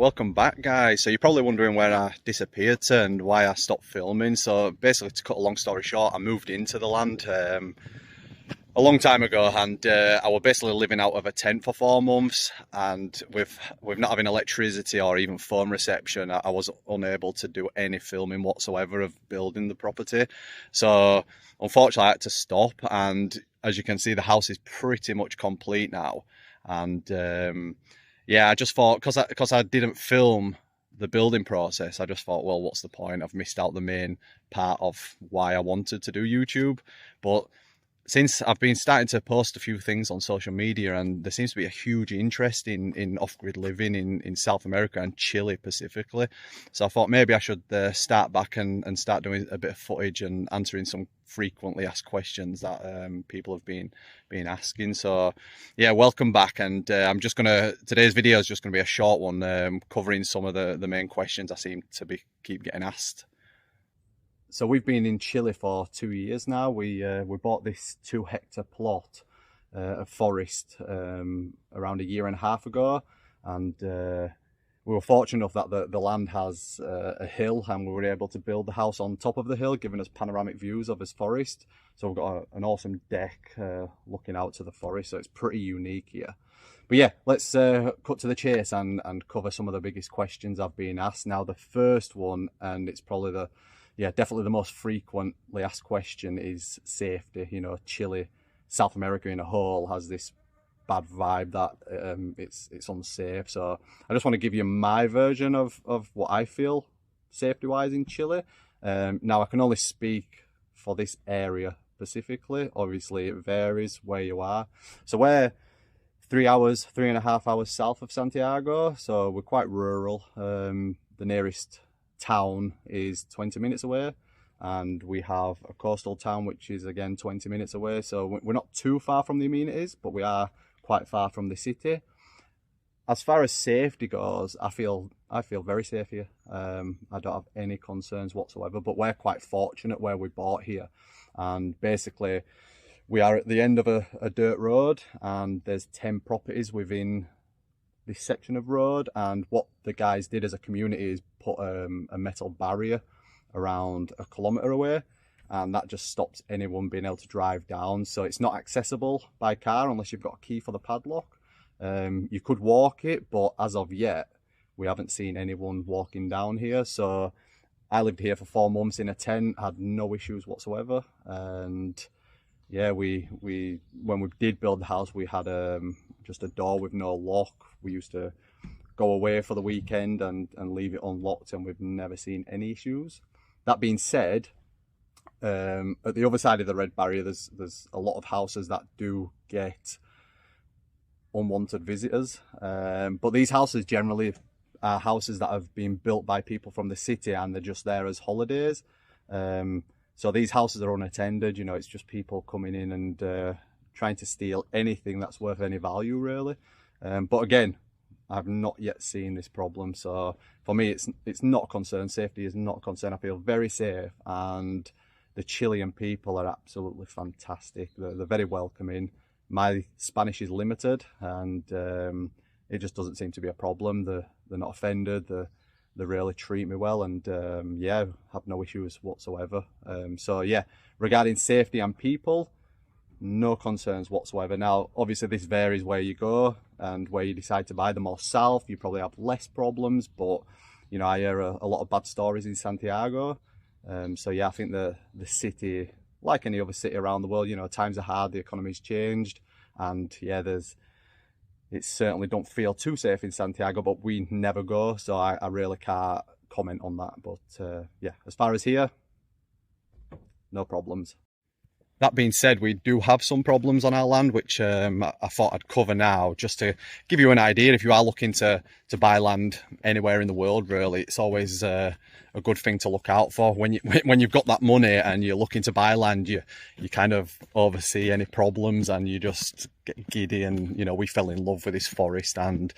Welcome back, guys. So you're probably wondering where I disappeared to and why I stopped filming. So basically, to cut a long story short, I moved into the land a long time ago, and I was basically living out of a tent for 4 months. And with not having electricity or even phone reception, I was unable to do any filming whatsoever of building the property. So unfortunately, I had to stop. And as you can see, the house is pretty much complete now. And yeah, I just thought, because I didn't film the building process, I just thought, well, what's the point? I've missed out the main part of why I wanted to do YouTube. But since I've been starting to post a few things on social media, and there seems to be a huge interest in off-grid living in South America and Chile specifically, so I thought maybe I should start back and start doing a bit of footage and answering some frequently asked questions that people have been asking. So yeah, welcome back. And today's video is just gonna be a short one, covering some of the main questions I seem to keep getting asked. So we've been in Chile for 2 years now. We bought this 2-hectare plot of forest around a year and a half ago, and we were fortunate enough that the land has a hill, and we were able to build the house on top of the hill, giving us panoramic views of this forest. So we've got an awesome deck looking out to the forest, so it's pretty unique here. But yeah, let's cut to the chase and cover some of the biggest questions I've been asked. Now, the first one, and it's probably definitely the most frequently asked question, is safety. You know, Chile, South America in a whole, has this bad vibe that it's unsafe. So I just want to give you my version of what I feel safety wise in Chile. Now, I can only speak for this area specifically. Obviously it varies where you are. So we're 3.5 hours south of Santiago, so we're quite rural. The nearest town is 20 minutes away, and we have a coastal town which is again 20 minutes away. So we're not too far from the amenities, but we are quite far from the city. As far as safety goes, I feel very safe here. I don't have any concerns whatsoever, but we're quite fortunate where we bought here. And basically we are at the end of a dirt road, and there's 10 properties within this section of road. And what the guys did as a community is put a metal barrier around 1 kilometre away, and that just stops anyone being able to drive down. So it's not accessible by car unless you've got a key for the padlock. You could walk it, but as of yet we haven't seen anyone walking down here. So I lived here for 4 months in a tent, had no issues whatsoever. And yeah, when we did build the house, we had just a door with no lock. We used to go away for the weekend and leave it unlocked, and we've never seen any issues. That being said, at the other side of the red barrier, there's a lot of houses that do get unwanted visitors. But these houses generally are houses that have been built by people from the city, and they're just there as holidays. So these houses are unattended. You know, it's just people coming in and trying to steal anything that's worth any value, really. But again, I've not yet seen this problem. So for me, it's not a concern. Safety is not a concern. I feel very safe, and the Chilean people are absolutely fantastic. They're very welcoming. My Spanish is limited, and it just doesn't seem to be a problem. They're not offended. They really treat me well, and yeah, have no issues whatsoever. So yeah, regarding safety and people, no concerns whatsoever. Now, obviously this varies where you go and where you decide to buy. The more south, you probably have less problems, but you know, I hear a lot of bad stories in Santiago. So yeah, I think the city, like any other city around the world, you know, times are hard, the economy's changed, and yeah, it certainly don't feel too safe in Santiago, but we never go, so I really can't comment on that. But yeah, as far as here, no problems. That being said, we do have some problems on our land, which I thought I'd cover now, just to give you an idea. If you are looking to buy land anywhere in the world, really, it's always a good thing to look out for. When you've got that money and you're looking to buy land, you kind of oversee any problems, and you just get giddy. And you know, we fell in love with this forest and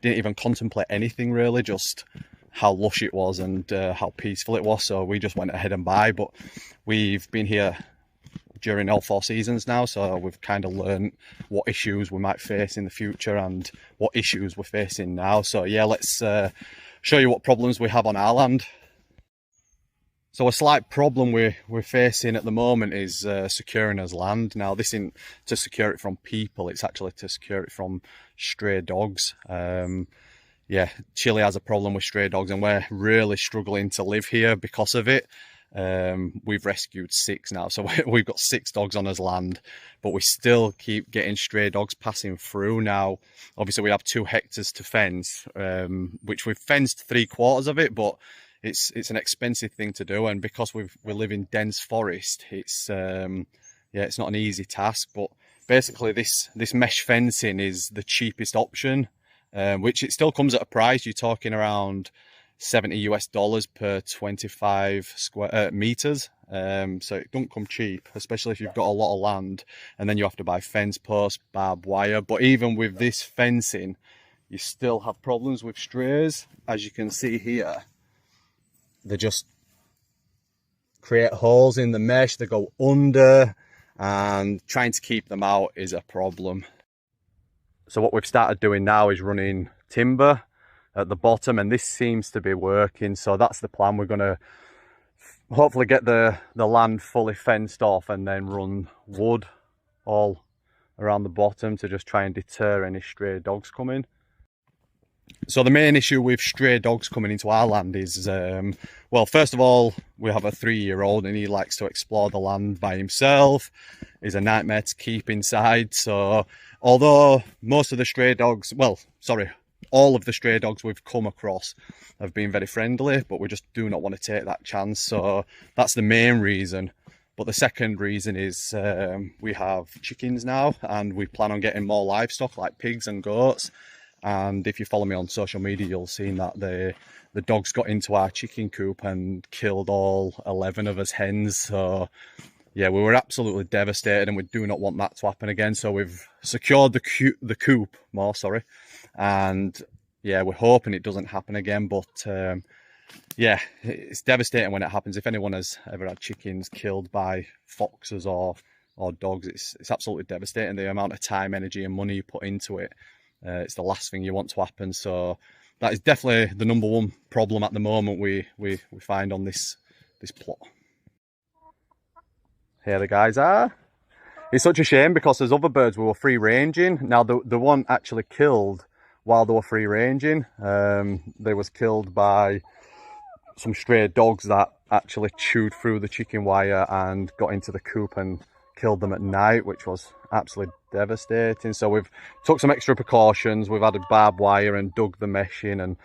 didn't even contemplate anything really, just how lush it was and how peaceful it was. So we just went ahead and buy. But we've been here during all 4 seasons now, so we've kind of learned what issues we might face in the future and what issues we're facing now. So yeah, let's show you what problems we have on our land. So a slight problem we're facing at the moment is securing us land. Now this isn't to secure it from people, it's actually to secure it from stray dogs. Yeah, Chile has a problem with stray dogs and we're really struggling to live here because of it. We've rescued 6 now, so we've got 6 dogs on his land, but we still keep getting stray dogs passing through. Now obviously we have 2 hectares to fence, which we've fenced 3/4 of it, but it's an expensive thing to do, and because we live in dense forest, it's yeah, it's not an easy task. But basically this mesh fencing is the cheapest option, which it still comes at a price. You're talking around $70 per 25 square meters, so it don't come cheap, especially if you've got a lot of land, and then you have to buy fence posts, barbed wire. But even with this fencing, you still have problems with strays. As you can see here, they just create holes in the mesh, they go under, and trying to keep them out is a problem. So what we've started doing now is running timber at the bottom, and this seems to be working, so that's the plan. We're going to hopefully get the land fully fenced off and then run wood all around the bottom to just try and deter any stray dogs coming. So the main issue with stray dogs coming into our land is, well, first of all, we have a 3-year-old and he likes to explore the land by himself. He's a nightmare to keep inside. So although most of the stray dogs, well, sorry, all of the stray dogs we've come across have been very friendly, but we just do not want to take that chance. So that's the main reason. But the second reason is we have chickens now, and we plan on getting more livestock like pigs and goats. And if you follow me on social media, you'll see that the dogs got into our chicken coop and killed all 11 of us hens. So yeah, we were absolutely devastated, and we do not want that to happen again. So we've secured the coop more, sorry, and yeah, we're hoping it doesn't happen again. But yeah, it's devastating when it happens. If anyone has ever had chickens killed by foxes or dogs, it's absolutely devastating. The amount of time, energy and money you put into it, it's the last thing you want to happen. So that is definitely the #1 problem at the moment we find on this plot. Here the guys are. It's such a shame because there's other birds we were free ranging. Now the one actually killed while they were free ranging. They was killed by some stray dogs that actually chewed through the chicken wire and got into the coop and killed them at night, which was absolutely devastating. So we've took some extra precautions. We've added barbed wire and dug the mesh in and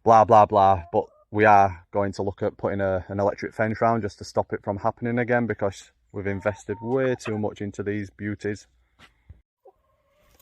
blah blah blah, but we are going to look at putting an electric fence round just to stop it from happening again, because we've invested way too much into these beauties.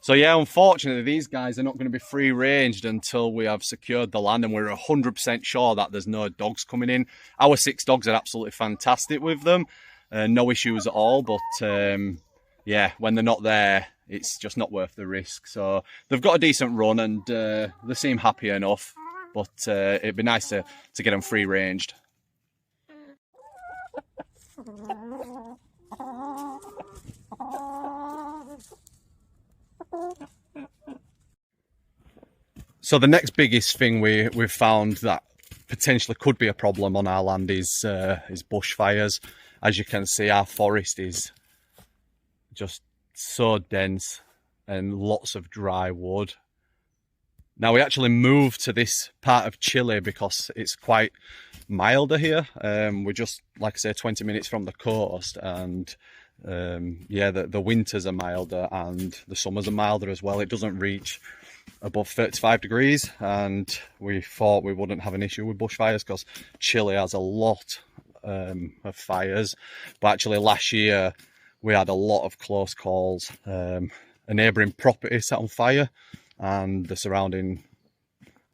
So yeah, unfortunately these guys are not going to be free ranged until we have secured the land and we're 100% sure that there's no dogs coming in. Our 6 dogs are absolutely fantastic with them, no issues at all, but yeah, when they're not there, it's just not worth the risk. So they've got a decent run and they seem happy enough, but it'd be nice to get them free ranged. So the next biggest thing we've found that potentially could be a problem on our land is bushfires. As you can see, our forest is just so dense and lots of dry wood. Now we actually moved to this part of Chile because it's quite milder here. We're just, like I say, 20 minutes from the coast, and yeah, the winters are milder and the summers are milder as well. It doesn't reach above 35 degrees, and we thought we wouldn't have an issue with bushfires because Chile has a lot of fires. But actually last year we had a lot of close calls. A neighbouring property set on fire and the surrounding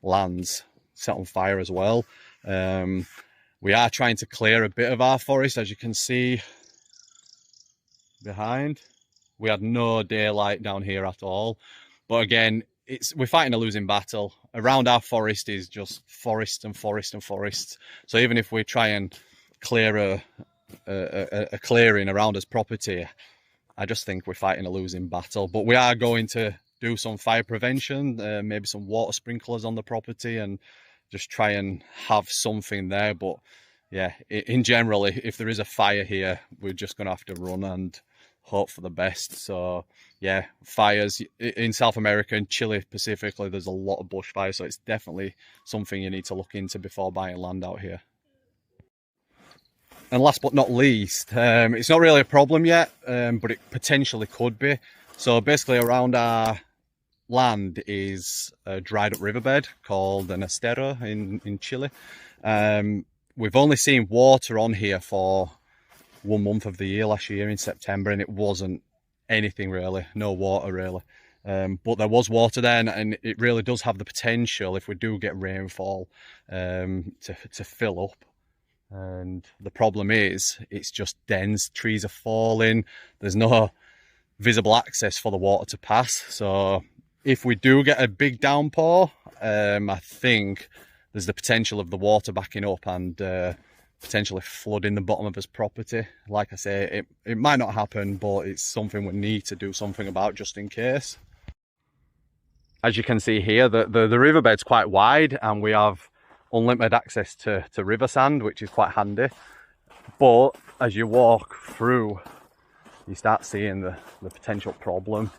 lands set on fire as well. We are trying to clear a bit of our forest, as you can see behind. We had no daylight down here at all, but again, we're fighting a losing battle. Around our forest is just forest and forest and forest. So even if we try and clear a clearing around his property, I just think we're fighting a losing battle. But we are going to do some fire prevention, maybe some water sprinklers on the property, and just try and have something there. But yeah, in general, if there is a fire here, we're just going to have to run and hope for the best. So yeah, fires in South America and Chile specifically, there's a lot of bushfires, so it's definitely something you need to look into before buying land out here. And last but not least, it's not really a problem yet, but it potentially could be. So basically around our land is a dried up riverbed called an estero in Chile. We've only seen water on here for 1 month of the year last year in September, and it wasn't anything really, no water really. But there was water there, and it really does have the potential, if we do get rainfall, to fill up. And the problem is, it's just dense, trees are falling, there's no visible access for the water to pass. So if we do get a big downpour, I think there's the potential of the water backing up and potentially flooding the bottom of his property. Like I say, it might not happen, but it's something we need to do something about just in case. As you can see here, the riverbed's quite wide, and we have unlimited access to river sand, which is quite handy. But as you walk through, you start seeing the potential problem.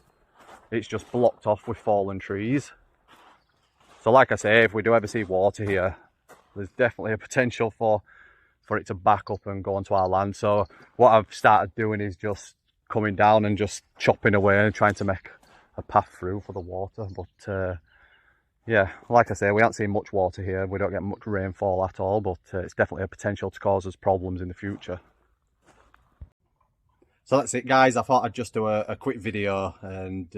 It's just blocked off with fallen trees. So like I say, if we do ever see water here, there's definitely a potential for it to back up and go onto our land. So what I've started doing is just coming down and just chopping away and trying to make a path through for the water. But yeah, like I say, we aren't seeing much water here. We don't get much rainfall at all, but it's definitely a potential to cause us problems in the future. So that's it, guys. I thought I'd just do a quick video, and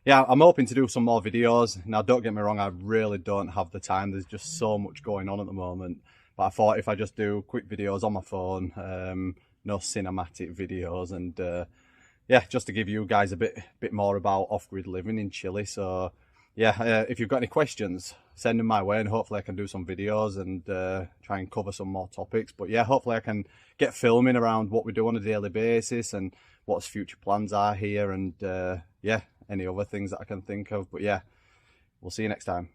yeah, I'm hoping to do some more videos. Now, don't get me wrong, I really don't have the time. There's just so much going on at the moment. But I thought if I just do quick videos on my phone, no cinematic videos, and yeah, just to give you guys a bit more about off-grid living in Chile. So yeah, if you've got any questions, send them my way, and hopefully I can do some videos and try and cover some more topics. But yeah, hopefully I can get filming around what we do on a daily basis and what future plans are here, and yeah, any other things that I can think of. But yeah, we'll see you next time.